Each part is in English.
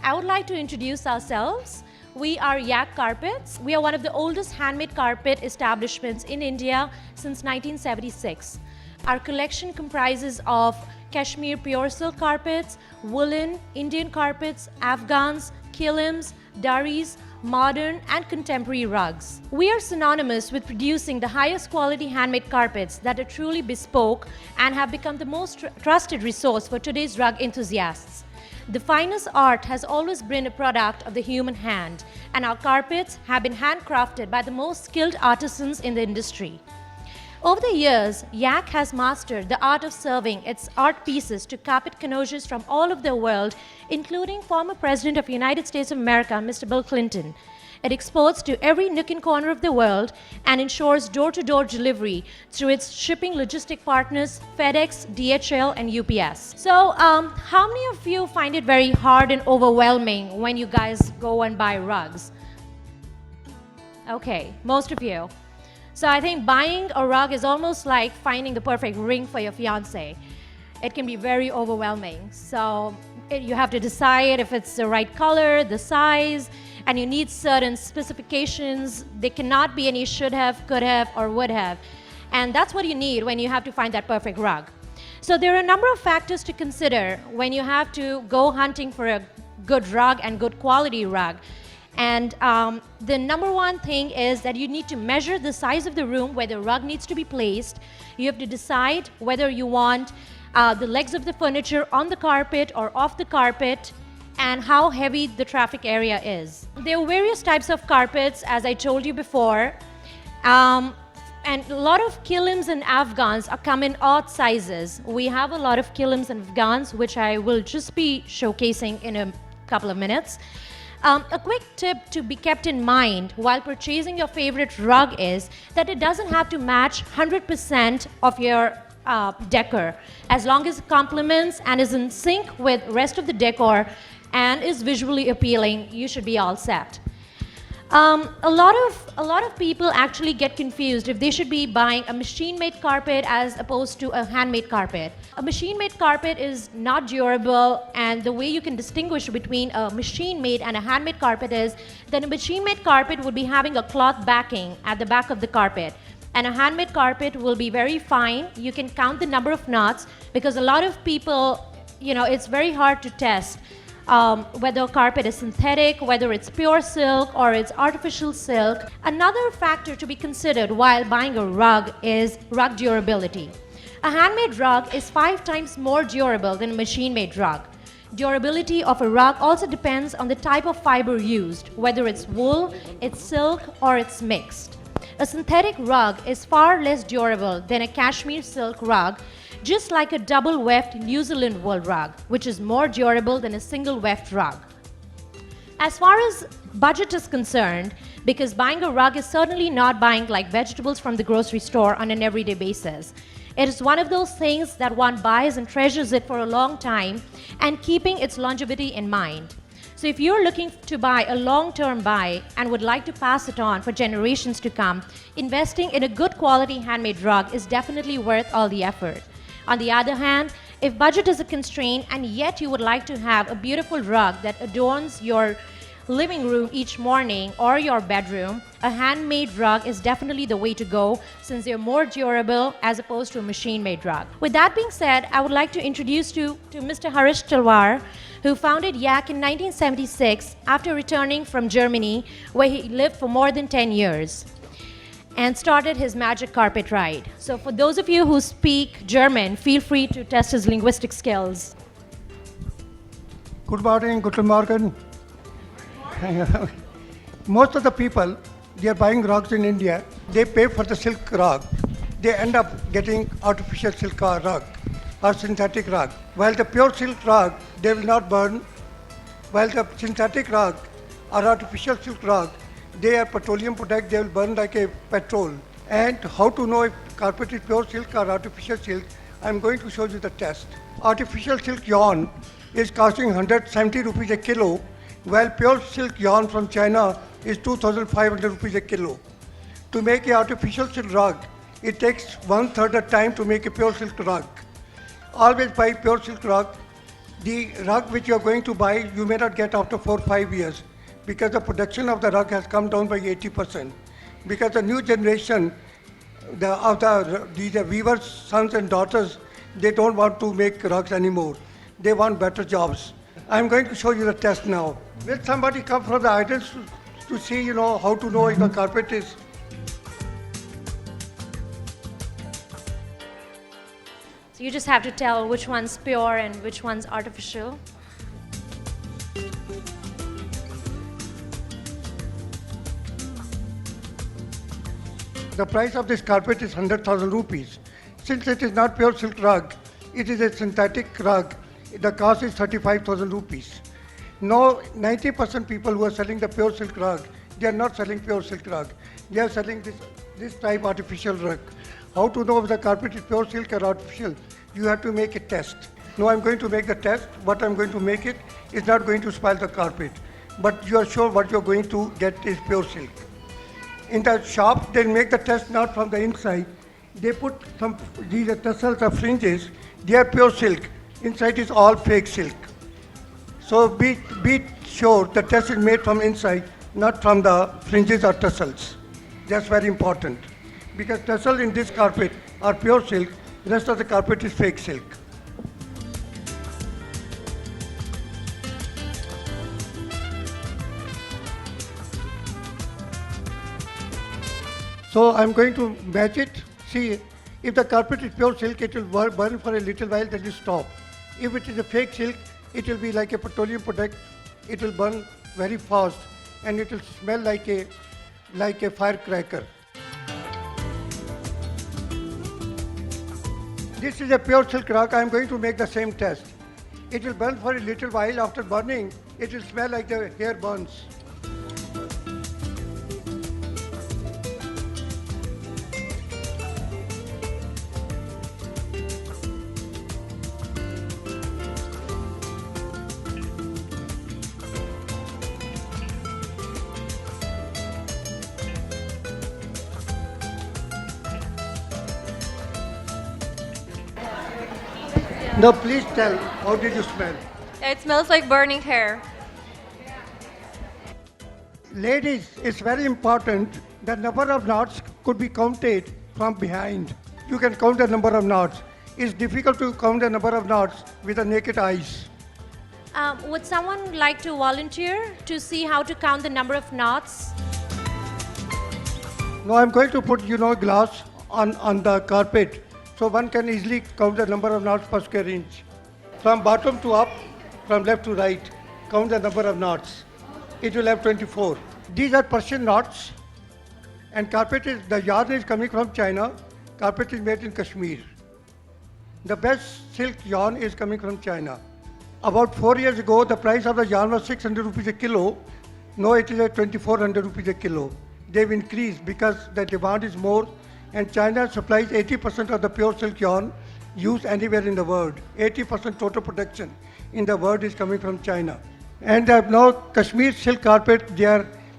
I would like to introduce ourselves. We are Yak Carpets. We are one of the oldest handmade carpet establishments in India since 1976. Our collection comprises of Kashmir pure silk carpets, woolen, Indian carpets, Afghans, kilims, daris, modern and contemporary rugs. We are synonymous with producing the highest quality handmade carpets that are truly bespoke and have become the most trusted resource for today's rug enthusiasts. The finest art has always been a product of the human hand, and our carpets have been handcrafted by the most skilled artisans in the industry. Over the years, Yak has mastered the art of serving its art pieces to carpet connoisseurs from all over the world, including former President of the United States of America, Mr. Bill Clinton. It exports to every nook and corner of the world and ensures door-to-door delivery through its shipping logistic partners, FedEx, DHL, and UPS. So, how many of you find it very hard and overwhelming when you guys go and buy rugs? Okay, most of you. So I think buying a rug is almost like finding the perfect ring for your fiancé. It can be very overwhelming. So you have to decide if it's the right color, the size, and you need certain specifications. There cannot be any should have, could have, or would have. And that's what you need when you have to find that perfect rug. So there are a number of factors to consider when you have to go hunting for a good rug and good quality rug. And the number one thing is that you need to measure the size of the room where the rug needs to be placed. You have to decide whether you want the legs of the furniture on the carpet or off the carpet, and how heavy the traffic area is. There are various types of carpets, as I told you before. And a lot of kilims and Afghans come in odd sizes. We have a lot of kilims and Afghans, which I will just be showcasing in a couple of minutes. A quick tip to be kept in mind while purchasing your favorite rug is that it doesn't have to match 100% of your decor. As long as it complements and is in sync with the rest of the decor and is visually appealing, you should be all set. A lot of people actually get confused if they should be buying a machine-made carpet as opposed to a handmade carpet. A machine-made carpet is not durable, and the way you can distinguish between a machine-made and a handmade carpet is that a machine-made carpet would be having a cloth backing at the back of the carpet, and a handmade carpet will be very fine. You can count the number of knots because a lot of people, it's very hard to test whether a carpet is synthetic, whether it's pure silk or it's artificial silk. Another factor to be considered while buying a rug is rug durability. A handmade rug is 5 times more durable than a machine-made rug. Durability of a rug also depends on the type of fiber used, whether it's wool, it's silk, or it's mixed. A synthetic rug is far less durable than a cashmere silk rug, just like a double weft New Zealand wool rug, which is more durable than a single weft rug. As far as budget is concerned, because buying a rug is certainly not buying like vegetables from the grocery store on an everyday basis. It is one of those things that one buys and treasures it for a long time and keeping its longevity in mind. So if you're looking to buy a long-term buy and would like to pass it on for generations to come, investing in a good quality handmade rug is definitely worth all the effort. On the other hand, if budget is a constraint and yet you would like to have a beautiful rug that adorns your living room each morning or your bedroom, a handmade rug is definitely the way to go since they're more durable as opposed to a machine-made rug. With that being said, I would like to introduce you to Mr. Harish Talwar, who founded Yak in 1976 after returning from Germany, where he lived for more than 10 years. And started his magic carpet ride. So for those of you who speak German, feel free to test his linguistic skills. Good morning, guten Morgen. Most of the people, they are buying rugs in India. They pay for the silk rug. They end up getting artificial silk rug or synthetic rug. While the pure silk rug, they will not burn. While the synthetic rug or artificial silk rug, they are petroleum product, they will burn like a petrol. And how to know if carpet is pure silk or artificial silk, I'm going to show you the test. Artificial silk yarn is costing 170 rupees a kilo, while pure silk yarn from China is 2,500 rupees a kilo. To make an artificial silk rug, it takes 1/3 the time to make a pure silk rug. Always buy pure silk rug. The rug which you are going to buy, you may not get after 4 or 5 years because the production of the rug has come down by 80%. Because the new generation, these weavers' sons and daughters, they don't want to make rugs anymore. They want better jobs. I'm going to show you the test now. Will somebody come from the idols to see, how to know if the carpet is. So you just have to tell which one's pure and which one's artificial. The price of this carpet is 100,000 rupees. Since it is not pure silk rug, it is a synthetic rug. The cost is 35,000 rupees. Now, 90% people who are selling the pure silk rug, they are not selling pure silk rug. They are selling this type artificial rug. How to know if the carpet is pure silk or artificial? You have to make a test. Now I'm going to make the test. What I'm going to make it is not going to spoil the carpet. But you are sure what you're going to get is pure silk. In the shop, they make the test not from the inside. They put these tassels or fringes. They are pure silk. Inside is all fake silk. So be sure the test is made from inside, not from the fringes or tassels. That's very important. Because tassels in this carpet are pure silk, the rest of the carpet is fake silk. So I'm going to match it. See, if the carpet is pure silk, it will burn for a little while, then you stop. If it is a fake silk, it will be like a petroleum product. It will burn very fast and it will smell like a firecracker. This is a pure silk rug. I am going to make the same test. It will burn for a little while. After burning, it will smell like the hair burns. Now please tell, how did you smell? It smells like burning hair. Ladies, it's very important that number of knots could be counted from behind. You can count the number of knots. It's difficult to count the number of knots with the naked eyes. Would someone like to volunteer to see how to count the number of knots? Now I'm going to put, glass on the carpet. So one can easily count the number of knots per square inch. From bottom to up, from left to right, count the number of knots. It will have 24. These are Persian knots. And the yarn is coming from China. Carpet is made in Kashmir. The best silk yarn is coming from China. About 4 years ago, the price of the yarn was 600 rupees a kilo. Now it is at 2400 rupees a kilo. They've increased because the demand is more. And China supplies 80% of the pure silk yarn used anywhere in the world. 80% total production in the world is coming from China. And now Kashmir silk carpet,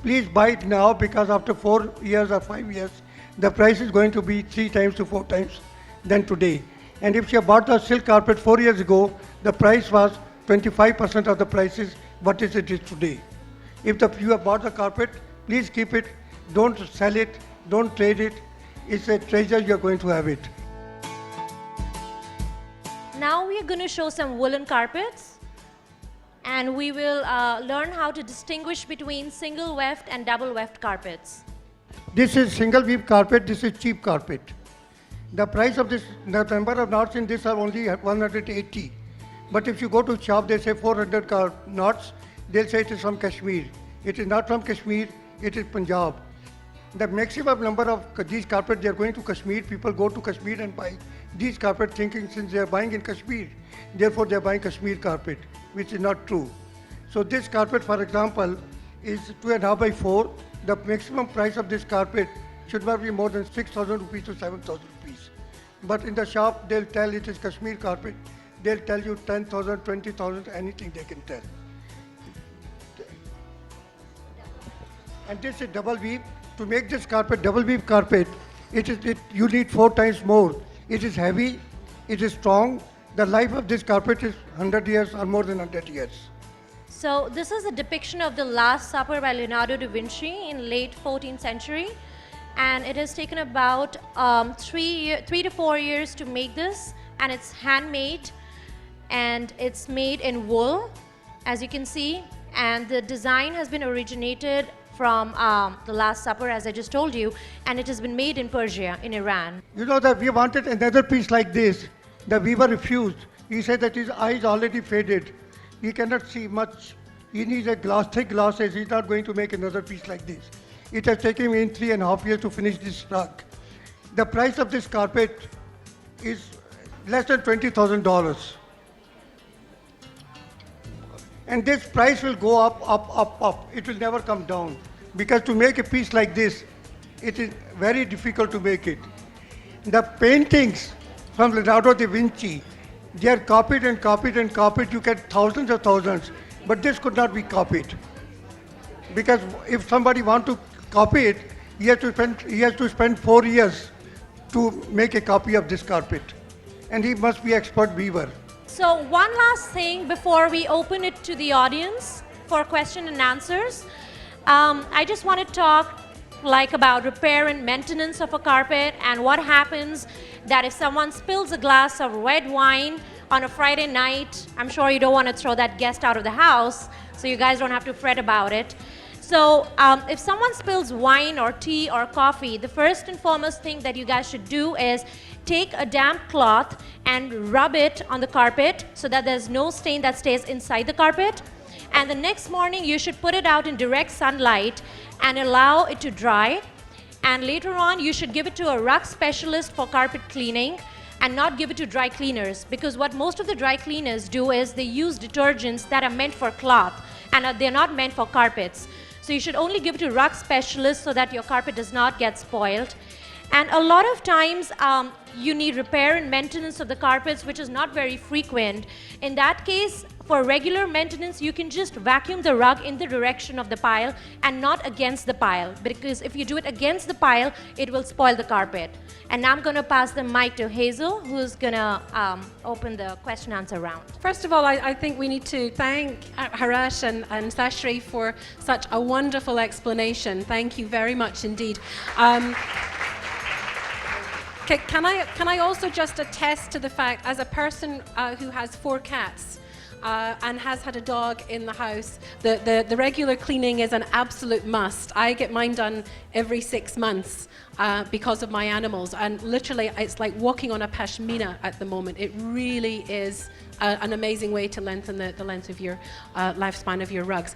please buy it now because after 4 years or 5 years, the price is going to be 3 times to 4 times than today. And if you bought the silk carpet 4 years ago, the price was 25% of the prices what it is today. If you have bought the carpet, please keep it. Don't sell it. Don't trade it. It's a treasure, you're going to have it. Now we are going to show some woolen carpets, and we will learn how to distinguish between single weft and double weft carpets. This is single weave carpet, this is cheap carpet. The price of this, the number of knots in this are only 180. But if you go to shop, they say 400 knots, they'll say it is from Kashmir. It is not from Kashmir, it is Punjab. The maximum number of these carpets, they are going to Kashmir. People go to Kashmir and buy these carpets thinking since they are buying in Kashmir, therefore they are buying Kashmir carpet, which is not true. So this carpet, for example, is 2.5 by 4. The maximum price of this carpet should not be more than 6,000 rupees to 7,000 rupees. But in the shop, they'll tell it is Kashmir carpet. They'll tell you 10,000, 20,000, anything they can tell. And this is double weave. To make this carpet double weave carpet, you need 4 times more. It is heavy, it is strong, The life of this carpet is 100 years or more than 100 years. So this is a depiction of the Last Supper by Leonardo da Vinci in late 14th century, and it has taken about 3 to 4 years to make this, and it's handmade, and it's made in wool, as you can see, and the design has been originated from the Last Supper, as I just told you, and it has been made in Persia, in Iran. You know that we wanted another piece like this. The weaver refused. He said that his eyes already faded. He cannot see much. He needs a glass, thick glasses. He's not going to make another piece like this. It has taken me 3.5 years to finish this rug. The price of this carpet is less than $20,000. And this price will go up, up, up, up. It will never come down. Because to make a piece like this, it is very difficult to make it. The paintings from Leonardo da Vinci, they are copied and copied and copied. You get thousands of thousands. But this could not be copied. Because if somebody wants to copy it, he has to spend 4 years to make a copy of this carpet. And he must be expert weaver. So one last thing before we open it to the audience for question and answers. I just want to talk about repair and maintenance of a carpet and what happens that if someone spills a glass of red wine on a Friday night, I'm sure you don't want to throw that guest out of the house, so you guys don't have to fret about it. So if someone spills wine or tea or coffee, the first and foremost thing that you guys should do is take a damp cloth and rub it on the carpet so that there's no stain that stays inside the carpet. And the next morning, you should put it out in direct sunlight and allow it to dry. And later on, you should give it to a rug specialist for carpet cleaning and not give it to dry cleaners, because what most of the dry cleaners do is they use detergents that are meant for cloth and they're not meant for carpets. So you should only give it to rug specialists so that your carpet does not get spoiled. And a lot of times you need repair and maintenance of the carpets, which is not very frequent. In that case, for regular maintenance, you can just vacuum the rug in the direction of the pile and not against the pile, because if you do it against the pile, it will spoil the carpet. And now I'm going to pass the mic to Hazel, who's going to open the question answer round. First of all, I think we need to thank Harash and Sashri for such a wonderful explanation. Thank you very much indeed. Can I also just attest to the fact, as a person who has 4 cats and has had a dog in the house, the regular cleaning is an absolute must. I get mine done every 6 months because of my animals, and literally it's like walking on a pashmina at the moment. It really is an amazing way to lengthen the length of your lifespan of your rugs.